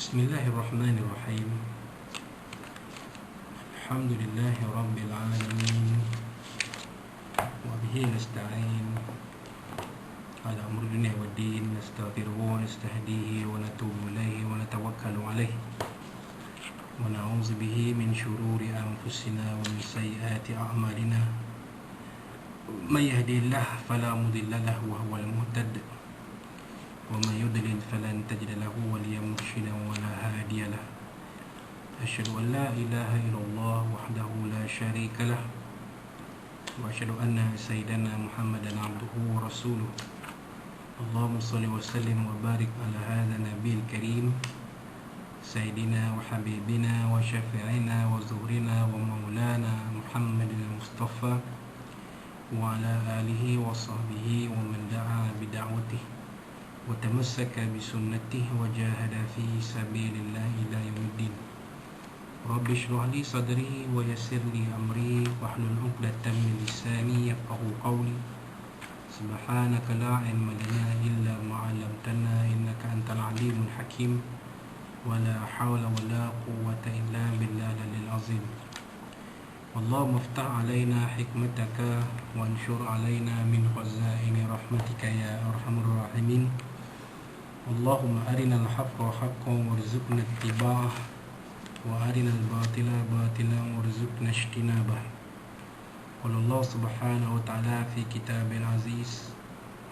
Bismillahirrahmanirrahim. Alhamdulillahi rabbil alamin. Wa bihi nasta'in ala amri dunya waddin. Nastaghfiruhu wa nastahdihi wa natubu ilaihi wa natawakkalu alaihi. Wa na'udzu bihi min shururi anfusina wa min sayyiati a'malina. May yahdihillahu fala mudilla lahu wa huwal muhtad. ومن يضلل فلن تجد له وليا مرشدا ولا هادي له. أشهد أن لا إله إلا الله وحده لا شريك له وأشهد أن سيدنا محمدا عبده ورسوله. اللهم صل وسلم وبارك على هذا النبي الكريم سيدنا وحبيبنا وشفيعنا وزهرنا ومولانا محمد المصطفى وعلى آله وصحبه ومن دعا بدعوته وتمسك بسنته وجاهد في سبيل الله إلى يوم الدين. رب اشرح لي صدري ويسر لي أمري واحلل عقدة من لساني يفقهوا قولي. سبحانك لا علم لنا إلا ما علمتنا إنك أنت العليم الحكيم. ولا حول ولا قوة إلا بالله العلي العظيم. اللهم افتح علينا حكمتك وانشر علينا من خزائن رحمتك يا أرحم الراحمين. اللهم أرنا الحق حقا وارزقنا اتباعه وأرنا الباطل باطلا وارزقنا اجتنابه. قال الله سبحانه وتعالى في كتابه العزيز: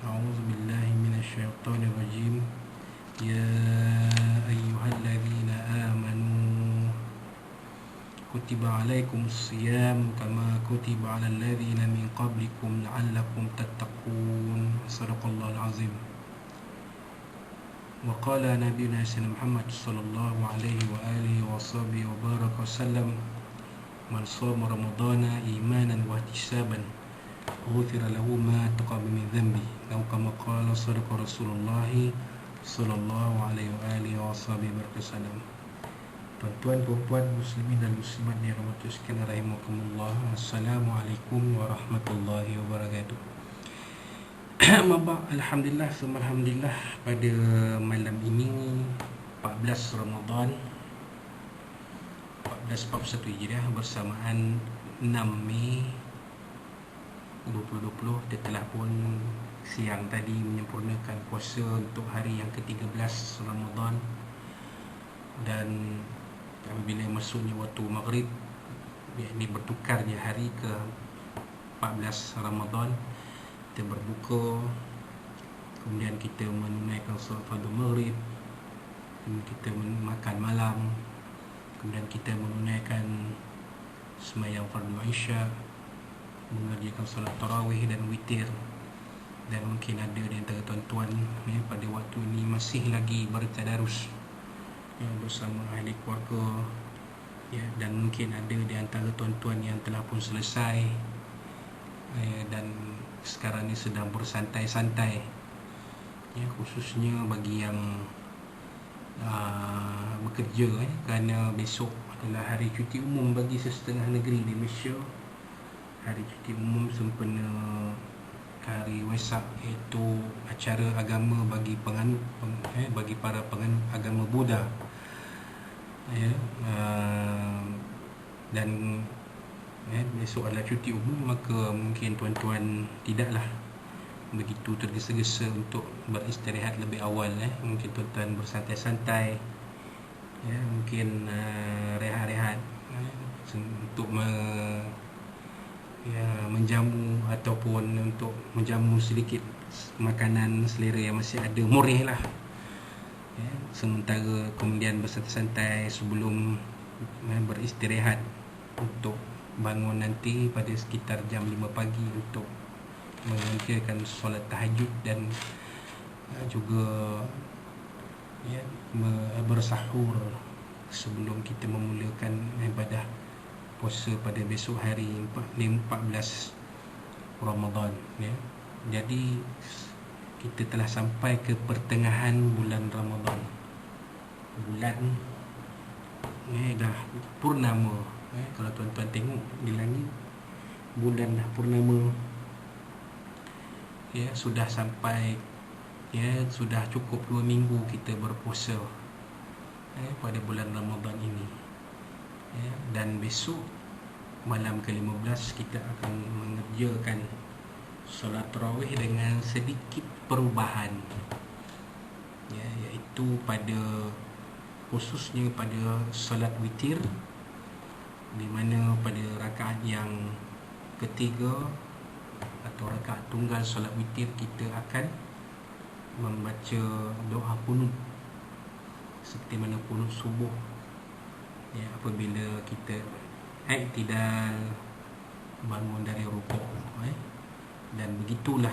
أعوذ بالله من الشيطان الرجيم. يا أيها الذين آمنوا كتب عليكم الصيام كما كتب على الذين من قبلكم لعلكم تتقون. صدق الله العظيم. وقال نبينا سيدنا محمد صلى الله عليه وآله وصحبه وبارك وسلم: من صام رمضان إيمانا واحتسابا غفر له ما تقبل من ذنبه. أو كما قال صدق رسول الله صلى الله عليه وآله وصحبه وسلم. Tuan-tuan, puan-puan, muslimin dan muslimat yang rahmati sekalian rahimakumullah. Assalamualaikum warahmatullahi wabarakatuh. Alhamdulillah, alhamdulillah, pada malam ini 14 Ramadan 1441 Hijriah bersamaan 6 Mei 2020, kita telah pun siang tadi menyempurnakan puasa untuk hari yang ke-13 Ramadan. Dan apabila masuknya waktu maghrib, yakni bertukarnya hari ke-14 Ramadan, kita berbuka, kemudian kita menunaikan solat fardu maghrib, kemudian kita makan malam, kemudian kita menunaikan sembahyang fardu isya, mengerjakan solat tarawih dan witir. Dan mungkin ada di antara tuan-tuan pada waktu ini masih lagi bertadarus bersama ahli keluarga, dan mungkin ada di antara tuan-tuan yang telah pun selesai dan sekarang ni sedang bersantai-santai, khususnya bagi yang bekerja, kerana besok adalah hari cuti umum bagi sesetengah negeri di Malaysia. Hari cuti umum sempena hari Waisak, iaitu acara agama bagi penganut bagi para penganut agama Buddha. Dan besok adalah cuti umum, maka mungkin tuan-tuan tidaklah begitu tergesa-gesa untuk beristirahat lebih awal. Mungkin tuan-tuan bersantai-santai, mungkin rehat-rehat untuk menjamu ataupun untuk menjamu sedikit makanan selera yang masih ada, murih lah. Sementara kemudian bersantai-santai sebelum beristirahat untuk bangun nanti pada sekitar jam 5 pagi untuk mengerjakan solat tahajud dan juga bersahur sebelum kita memulakan ibadah puasa pada besok hari 14 Ramadan. Jadi kita telah sampai ke pertengahan bulan Ramadan. Bulan dah purnama. Kalau tuan-tuan tengok di langit, bulan dah purnama. Sudah sampai, sudah cukup 2 minggu kita berpuasa. pada bulan Ramadan ini. Dan besok malam ke-15 kita akan mengerjakan solat tarawih dengan sedikit perubahan, iaitu khususnya pada solat witir, di mana pada rakaat yang ketiga atau rakaat tunggal solat witir kita akan membaca doa qunut seperti mana qunut subuh, apabila kita i'tidal, bangun dari rukuk, dan begitulah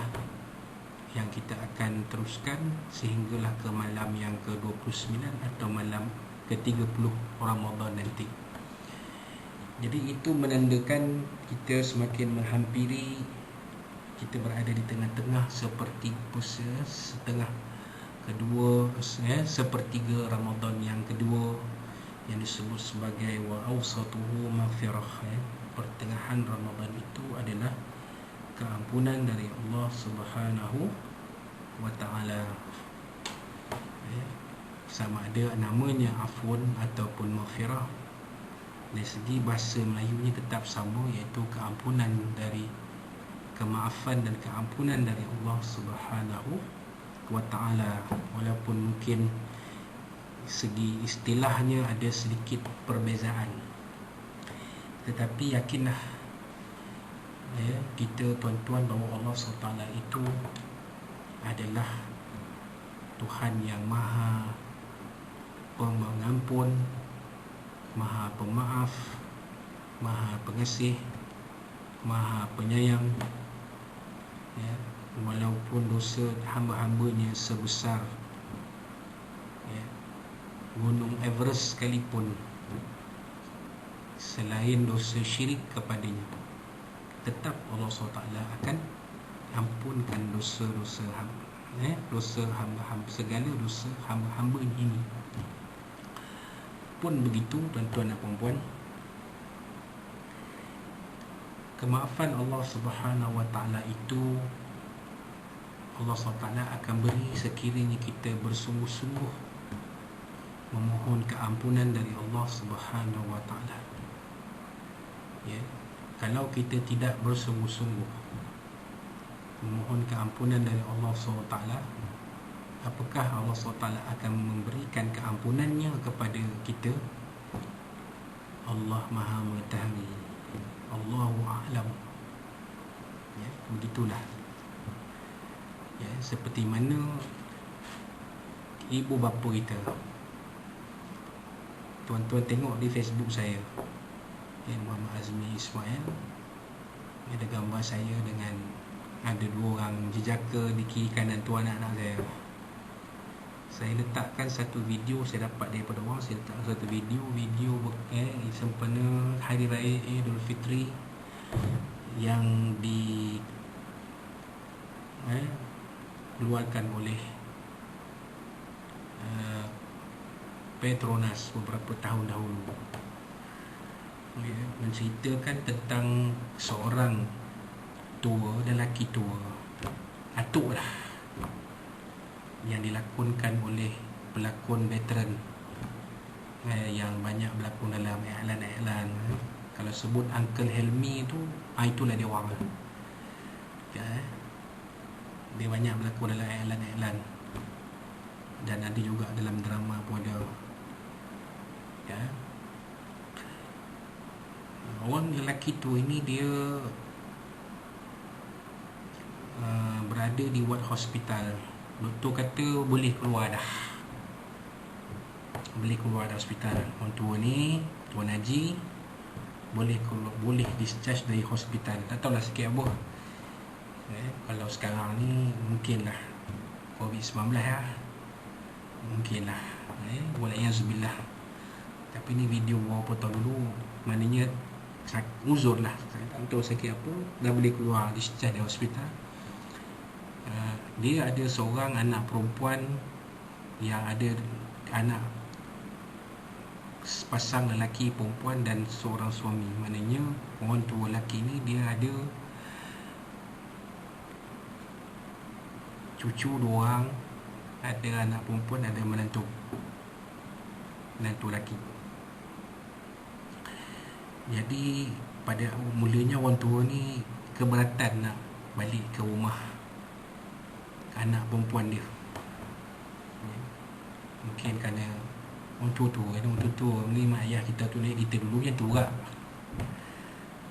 yang kita akan teruskan sehinggalah ke malam yang ke-29 atau malam ke-30 Ramadan nanti. Jadi itu menandakan kita semakin menghampiri, kita berada di tengah-tengah sepertiga Ramadan yang kedua, yang disebut sebagai wa awsatuhu maghfirah. Pertengahan Ramadan itu adalah keampunan dari Allah Subhanahu wa ta'ala. Sama ada namanya afun ataupun maghfirah, dari segi bahasa Melayunya tetap sama, iaitu keampunan dari kemaafan dan keampunan dari Allah Subhanahu wa ta'ala. Walaupun mungkin segi istilahnya ada sedikit perbezaan, tetapi yakinlah kita tuan-tuan bahawa Allah SWT itu adalah Tuhan yang maha pengampun, maha pemaaf, maha pengasih, maha penyayang. Walaupun dosa hamba-hambanya sebesar gunung Everest sekalipun, selain dosa syirik kepadanya, tetap Allah SWT akan ampunkan dosa-dosa dosa hamba-hamba, segala dosa hamba-hamba ini. Pun begitu tuan-tuan dan puan-puan, kemaafan Allah Subhanahu wa ta'ala itu Allah SWT akan beri sekiranya kita bersungguh-sungguh memohon keampunan dari Allah Subhanahu wa ta'ala. Kalau kita tidak bersungguh-sungguh memohon keampunan dari Allah SWT, apakah Allah SWT akan memberikan keampunannya kepada kita? Allah Maha mengetahui, Allahu a'lam. Begitulah. Seperti mana ibu bapa kita, tuan-tuan tengok di Facebook saya, Muhammad Azmi Ismail, ada gambar saya dengan ada 2 orang jejaka di kiri kanan tu anak-anak saya. Saya letakkan satu video saya dapat daripada orang, saya letakkan satu video sempena Hari Raya Idul Fitri yang dikeluarkan oleh Petronas beberapa tahun dahulu, menceritakan tentang seorang tua, lelaki tua, atuk lah, yang dilakonkan oleh pelakon veteran yang banyak berlakon dalam iklan-iklan. Kalau sebut Uncle Helmi tu, itulah dia orang. Dia banyak berlakon dalam iklan-iklan, dan ada juga dalam drama pun ada. Orang lelaki tu ini dia berada di ward hospital. Doktor kata boleh keluar dah, hospital. Orang tua ni, Tuan Haji, boleh discharge dari hospital. Tak tahulah sikit apa. Kalau sekarang ni mungkinlah COVID-19 mungkinlah, walaiyazubillah. Tapi ni video berapa tahun dulu, maknanya uzur lah, saya tak tahu sakit apa, dah boleh keluar, discharge dari hospital. Dia ada seorang anak perempuan yang ada anak sepasang lelaki perempuan dan seorang suami. Maknanya orang tua lelaki ni dia ada cucu 2 orang, ada anak perempuan, ada menantu. menantu lelaki. Jadi pada mulanya orang tua ni keberatan nak balik ke rumah anak perempuan dia. Mungkin kerana orang tua kan, orang tua ni mak ayah kita tu ni, kita dulu yang tu lah.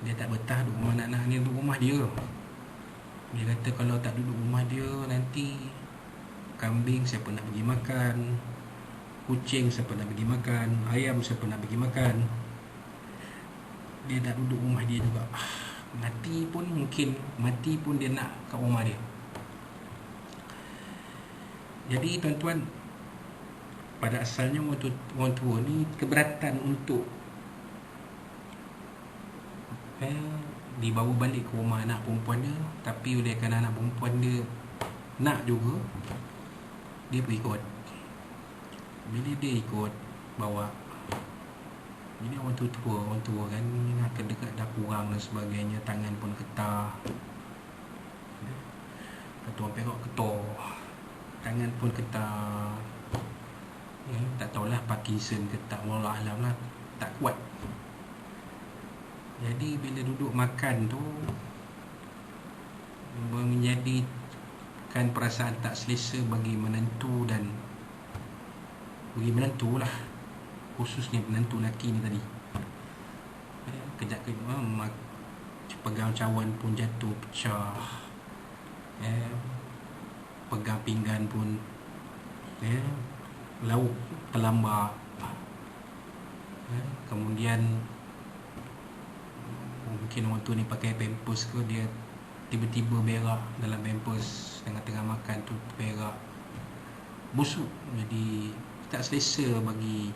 Dia tak betah duduk rumah anak-anak ni, duduk rumah dia. Dia kata kalau tak duduk rumah dia, nanti kambing siapa nak bagi makan, kucing siapa nak bagi makan, ayam siapa nak bagi makan. Dia nak duduk rumah dia juga. Mati pun dia nak kat rumah dia. Jadi tuan-tuan, pada asalnya orang tua ni keberatan untuk dibawa balik ke rumah anak perempuan dia. Tapi oleh kerana anak perempuan dia nak juga, dia pergi ikut. Bila dia ikut bawa, ini orang tua kan, akan dekat dah kurang dan sebagainya, tangan pun getah, ketua Perak ketor, tangan pun getah, tak tahulah Parkinson ke tak, wallah alam lah, tak kuat. Jadi bila duduk makan tu, menjadikan perasaan tak selesa bagi menantu lah, khususnya menantu lelaki ni tadi. Kejap-kejap pegang cawan pun jatuh pecah, pegang pinggan pun lauk terlambat. Kemudian mungkin orang tu ni pakai pampers ke, dia tiba-tiba berak dalam pampers tengah-tengah makan tu, berak busuk. Jadi tak selesa bagi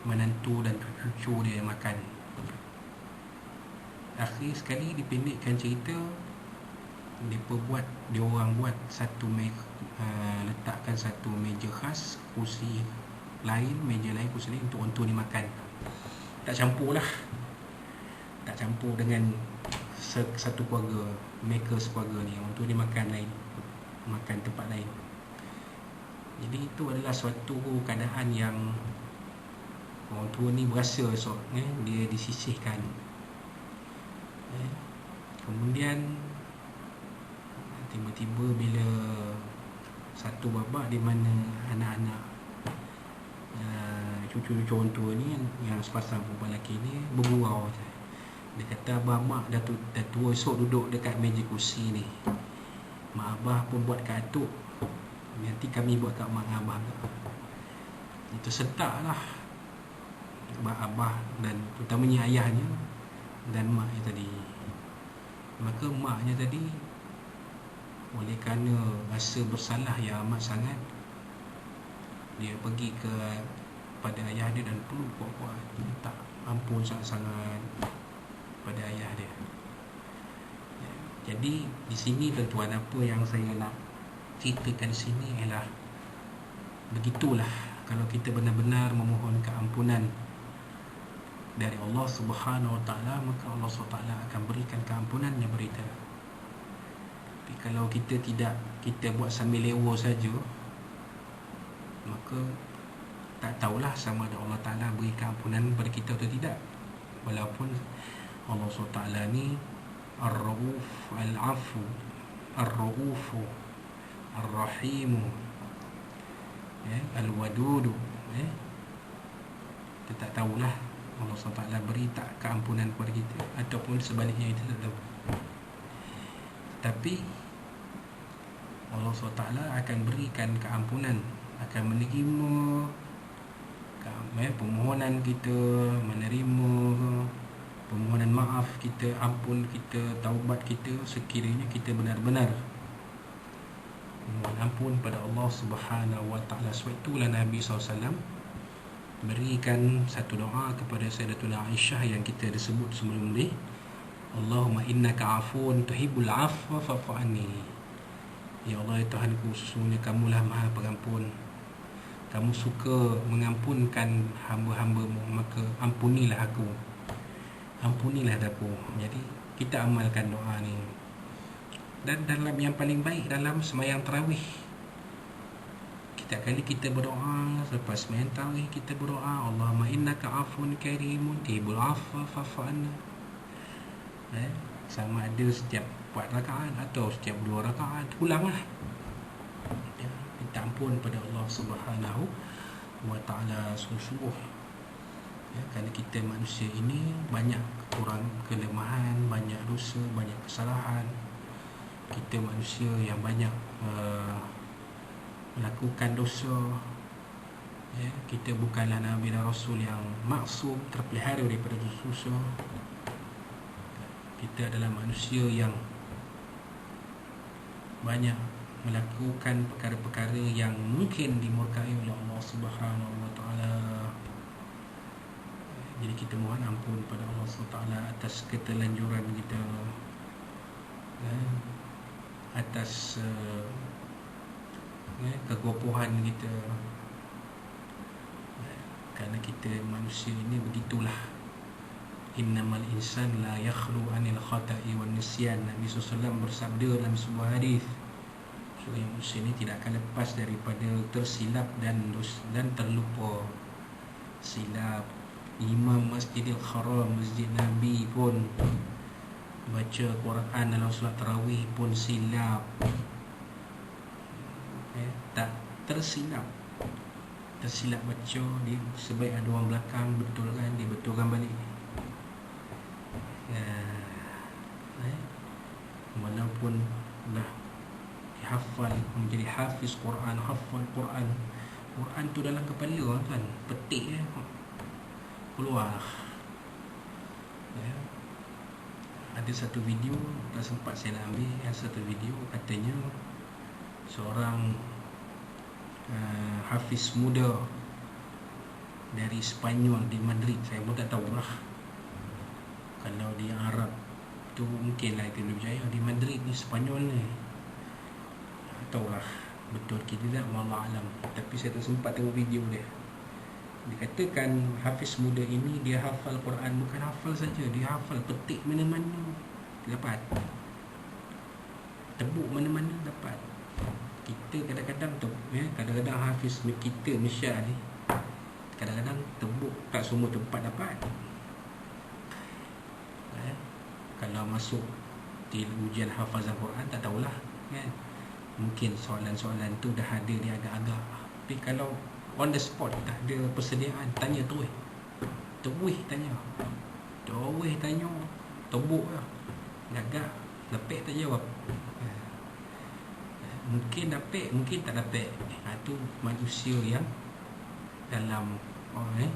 menantu dan cucu dia makan. Akhir sekali dipendekkan cerita, dia orang buat satu letakkan satu meja khas, kursi lain, meja lain, kursi lain untuk orang tua ni makan. Tak campur dengan satu keluarga, mereka sekeluarga ni, orang tua ni makan lain, makan tempat lain. Jadi itu adalah suatu keadaan yang orang tua ni berasa esok dia disisihkan. Kemudian tiba-tiba bila satu babak di mana anak-anak cucu-cucu orang tua ni yang sepasang perempuan lelaki ni bergurau. Dia kata abah mak dah tua esok duduk dekat meja kursi ni, mak abah pun buat kat atuk, nanti kami buat kat mak abah. Itu setak lah mak abah dan terutamanya ayahnya dan maknya tadi. Maka maknya tadi, oleh kerana rasa bersalah yang amat sangat, dia pergi pada ayah dia dan peluk kuat-kuat, minta ampun sangat-sangat pada ayah dia. Jadi di sini tuan-tuan, apa yang saya nak ceritakan di sini ialah begitulah kalau kita benar-benar memohon keampunan dari Allah Subhanahu Wa Taala, maka Allah Subhanahu Wa Taala akan berikan keampunannya berita. Tapi kalau kita tidak, kita buat sambil lewa saja, maka tak tahulah sama ada Allah Ta'ala beri keampunan kepada kita atau tidak. Walaupun Allah SWT ni Ar-Rauf Al-Afu Ar-Raufu Ar-Rahimu, Al-Wadudu, kita tak tahulah Allah SWT beri tak keampunan kepada kita, ataupun sebaliknya kita tak tahu. Tapi Allah SWT akan berikan keampunan, akan menerima permohonan kita, menerima permohonan maaf kita, ampun kita, taubat kita, sekiranya kita benar-benar mohon ampun pada Allah Subhanahu Wa Taala. Sebab itulah Nabi SAW berikan satu doa kepada Sayyidatuna Aisyah yang kita disebut sebelum ni, Allahumma innaka afun tuhibbul afwa fa'fu anni. Ya Allah, ya Tuhanku, sesungguhnya kamulah maha pengampun, kamu suka mengampunkan hamba-hambamu, maka ampunilah aku, ampunilah aku. Jadi kita amalkan doa ni. Dan dalam yang paling baik dalam sembahyang tarawih, kita Setiap kali kita berdoa, selepas main tarawih kita berdoa, Allahumma innaka afun karimun tibul afwa fa'fu anna. Sama ada setiap 4 rakaat atau setiap 2 rakaat, ulanglah. Minta ampun pada Allah Subhanahu wa ta'ala sungguh-sungguh. Kerana kita manusia ini banyak kekurangan, kelemahan, banyak dosa, banyak kesalahan. Kita manusia yang banyak melakukan dosa. Kita bukanlah Nabi dan Rasul yang maksum, terpelihara daripada dosa. Kita adalah manusia yang banyak melakukan perkara-perkara yang mungkin dimurkai oleh Allah Subhanahu wa ta'ala. Jadi kita mohon ampun pada Allah SWT atas keterlanjuran kita, atas kegopohan kita. Kerana kita manusia ini begitulah. Innamal insan la yakhlu anil khata'i wan nisyan. Nabi SAW bersabda dalam sebuah hadis, manusia ini tidak akan lepas daripada tersilap dan terlupa. Silap. Imam Masjidil Haram, Masjid Nabi pun baca Quran dalam solat tarawih pun silap. Tak tersilap baca, dia sebaik ada orang belakang betulkan, dia betulkan balik. Walaupun dah hafal, menjadi hafiz Quran, hafal Quran tu dalam kepala kan, petik keluar. Ada satu video tak sempat saya nak ambil. Satu video katanya seorang hafiz muda dari Sepanyol di Madrid. Saya pun tak tahulah, kalau di Arab tu mungkinlah itu lebih berjaya. Di Madrid ni Sepanyol ni tahulah betul ke tidak, wallahu alam. Tapi saya tak sempat tengok video dia. Dikatakan hafiz muda ini dia hafal Quran, bukan hafal saja, dia hafal, petik mana-mana dapat, tebuk mana-mana dapat. Kita kadang-kadang tu kadang-kadang hafiz kita Malaysia ni kadang-kadang tebuk tak semua tempat dapat. Kalau masuk di ujian hafazan Quran tak tahulah kan, mungkin soalan-soalan tu dah ada dia agak-agak. Tapi kalau on the spot tak ada persediaan, tanya terus tanya, tebuk lah, gagak, lepek tak jawab. Mungkin dapat, mungkin tak dapat. Itu manusia yang dalam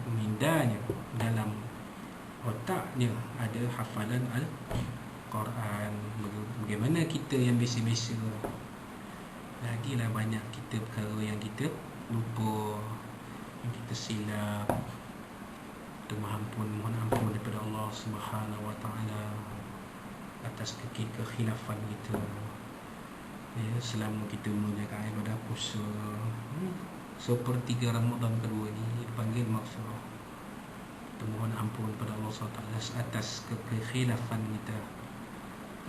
mindanya, dalam otaknya ada hafalan Al-Quran. Bagaimana kita yang biasa-biasa, lagilah banyak kita perkara yang kita lupa, yang kita silap. Kita mohon ampun daripada Allah Subhanahu wa ta'ala atas kekhilafan kita. Selama kita menjalankan ibadah puasa, sepertiga Ramadan kedua ni dipanggil maghfirah. Kita mohon ampun pada Allah SWT atas kekhilafan kita,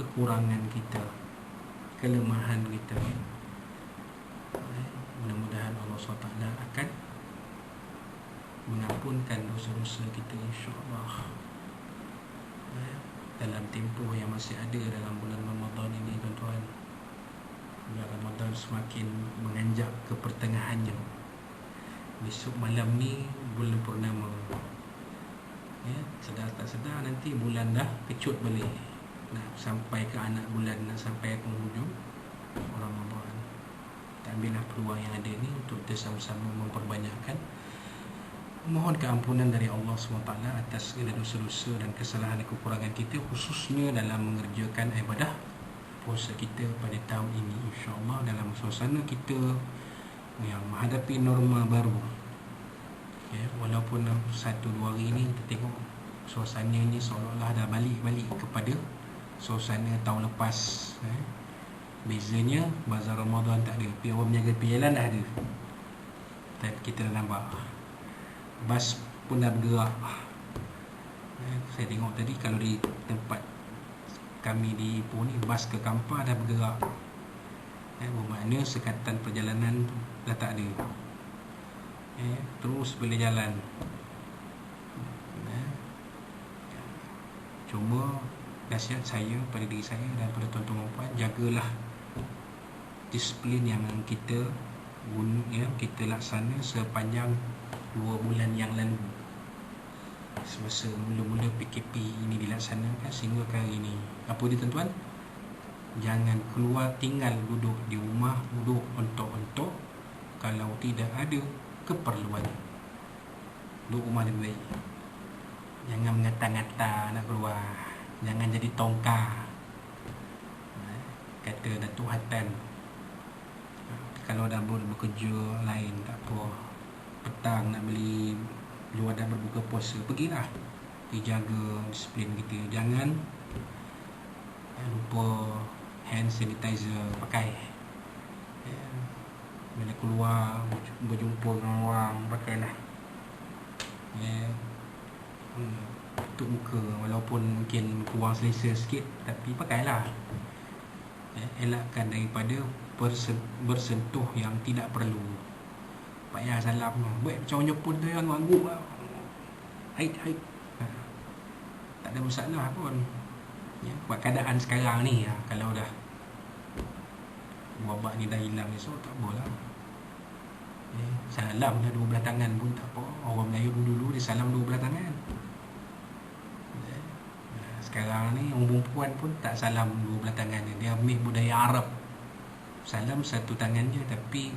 kekurangan kita, kelemahan kita. Mudah-mudahan Allah SWT akan mengampunkan dosa-dosa kita, insya-Allah. Dalam tempoh yang masih ada dalam bulan Ramadan ini, tuan-tuan. Bulan Ramadan semakin menganjak ke pertengahannya. Besok malam ni bulan purnama. Sedar tak sedar nanti bulan dah kecut balik, nak sampai ke anak bulan, nak sampai ke hujung Ramadan. Kita ambillah peluang yang ada ni untuk kita sama-sama memperbanyakkan mohon keampunan dari Allah SWT atas segala dosa-dosa dan kesalahan dan kekurangan kita, khususnya dalam mengerjakan ibadah puasa kita pada tahun ini, insya-Allah, dalam suasana kita yang menghadapi norma baru. Walaupun 1-2 hari ini kita tengok suasananya seolah-olah dah balik kepada suasana tahun lepas. Bezanya bazar Ramadan tak ada, tapi orang menjaga jalan dah ada. Dan kita dah nampak bas pun dah bergerak. Saya tengok tadi kalau di tempat kami di Ipoh ni, bas ke Kampar dah bergerak. Bermakna sekatan perjalanan dah tak ada. Terus boleh jalan. Cuma nasihat saya pada diri saya dan pada tuan-tuan dan puan, jagalah disiplin yang kita laksana sepanjang 2 bulan yang lalu. Semasa mula-mula PKP ini dilaksanakan sehingga kali ini. Apa dia tuan-tuan? Jangan keluar, tinggal duduk di rumah, duduk ontok-ontok kalau tidak ada keperluan. Duduk rumah lebih baik. Jangan mengata-ngata nak keluar. Jangan jadi tongkar, kata Datuk Hatan. Kalau dah bekerja lain tak apa, petang nak beli luar dah berbuka puasa, pergilah. Dijaga disiplin kita. Jangan lupa hand sanitizer pakai. Bila keluar berjumpa dengan orang, pakailah. Tutup muka, walaupun mungkin kurang selesa sikit, tapi pakailah. Elakkan daripada bersentuh yang tidak perlu. Tak payah salam, buat macam orang Jepun tu yang mengangguk lah. Hai. Tak ada masalah pun. Buat keadaan sekarang ni, kalau dah wabak ni dah hilang esok, tak apalah. Salam dah 2 belah tangan pun tak apa. Orang Melayu dulu dia salam 2 belah tangan. Sekarang ni orang perempuan pun tak salam 2 belah tangan. Dia ambil budaya Arab, salam satu tangan je, tapi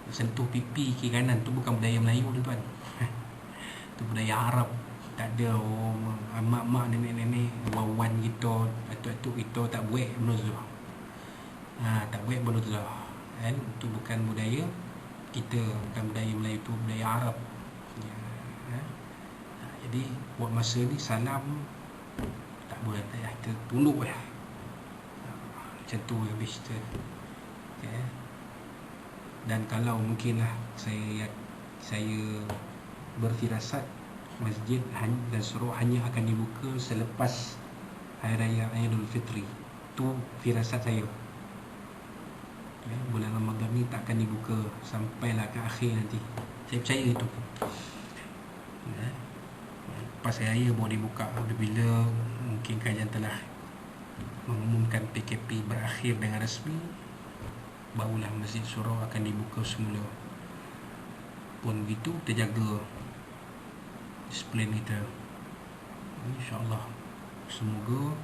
sentuh pipi kiri kanan. Tu bukan budaya Melayu tuan-tuan. Tu budaya Arab. Tak ada mak-mak, nenek-nenek, wawan kita, atuk-atuk kita tak buat benda tu. Tak buat benda tu lah. Itu bukan budaya kita, bukan budaya Melayu, tu budaya Arab. Jadi buat masa ni salam tak boleh, kita tunduk lah. Macam tu habis tu. Dan kalau mungkinlah saya berfirasat, masjid dan surau hanya akan dibuka selepas Hari Raya Aidil Fitri. Tu firasat saya. Bulan Ramadan ni tak akan dibuka sampailah ke akhir nanti. Saya percaya itu. Lepas Hari Raya baru dibuka. Bila mungkin kajian telah mengumumkan PKP berakhir dengan rasmi, barulah masjid surau akan dibuka semula. Pun begitu, kita jaga disiplin kita. InsyaAllah semoga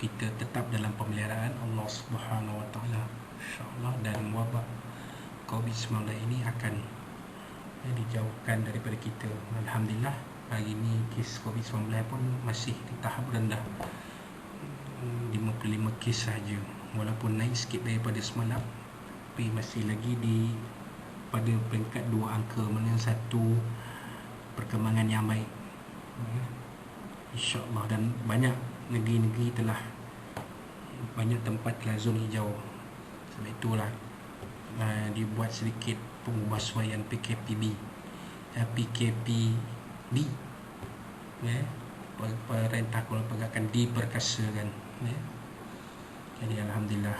kita tetap dalam pemeliharaan Allah Subhanahu Wa Taala, InsyaAllah, dan wabak COVID-19 ini akan dijauhkan daripada kita. Alhamdulillah, hari ini kes COVID-19 pun masih di tahap rendah, 55 kes sahaja. Walaupun naik sikit daripada semalam, tapi masih lagi pada peringkat 2 angka, mana satu perkembangan yang baik, InsyaAllah. Dan banyak negeri-negeri telah, banyak tempat telah zon hijau. Sebab itulah dibuat sedikit pengubahsuaian PKPB, Perintah Kuala Pergerakan diperkasakan. Jadi Alhamdulillah,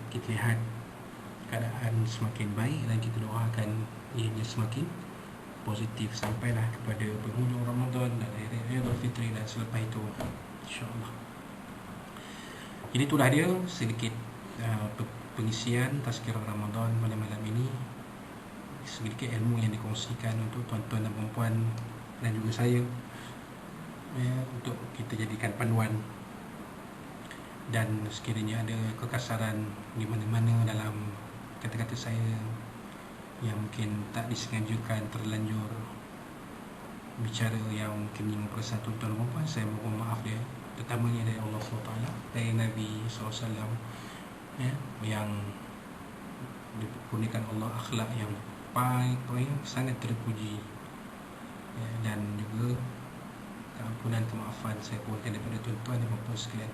kita lihat keadaan semakin baik dan kita doakan ianya semakin positif sampailah kepada penghujung Ramadan dan Hari Aidil Fitri dan selepas itu, InsyaAllah. Jadi itulah dia sedikit pengisian Tazkirah Ramadan pada malam ini. Sedikit ilmu yang dikongsikan untuk tuan-tuan dan puan-puan dan juga saya, untuk kita jadikan panduan. Dan sekiranya ada kekasaran di mana-mana dalam kata-kata saya yang mungkin tak disengajakan, terlanjur bicara yang mungkin menyinggung perasaan tuan-tuan dan puan, saya mohon maaf dia, terutamanya dari Allah SWT, dari Nabi SAW, yang dikurniakan Allah akhlak yang paling sangat terpuji, dan juga keampunan, kemaafan saya mohonkan daripada tuan-tuan dan puan sekalian.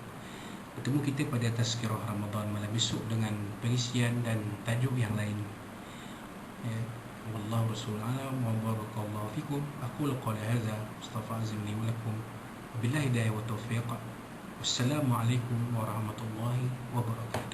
Bertemu kita pada Tazkirah Ramadan malam besok dengan pengisian dan tajuk yang lain. Wallahu rasul alam wa barakallahu fikum. Aqulu qawli hadza astaghfiru azim li wa lakum. Billahi hidayah wa taufiq. Wassalamu alaikum warahmatullahi wabarakatuh.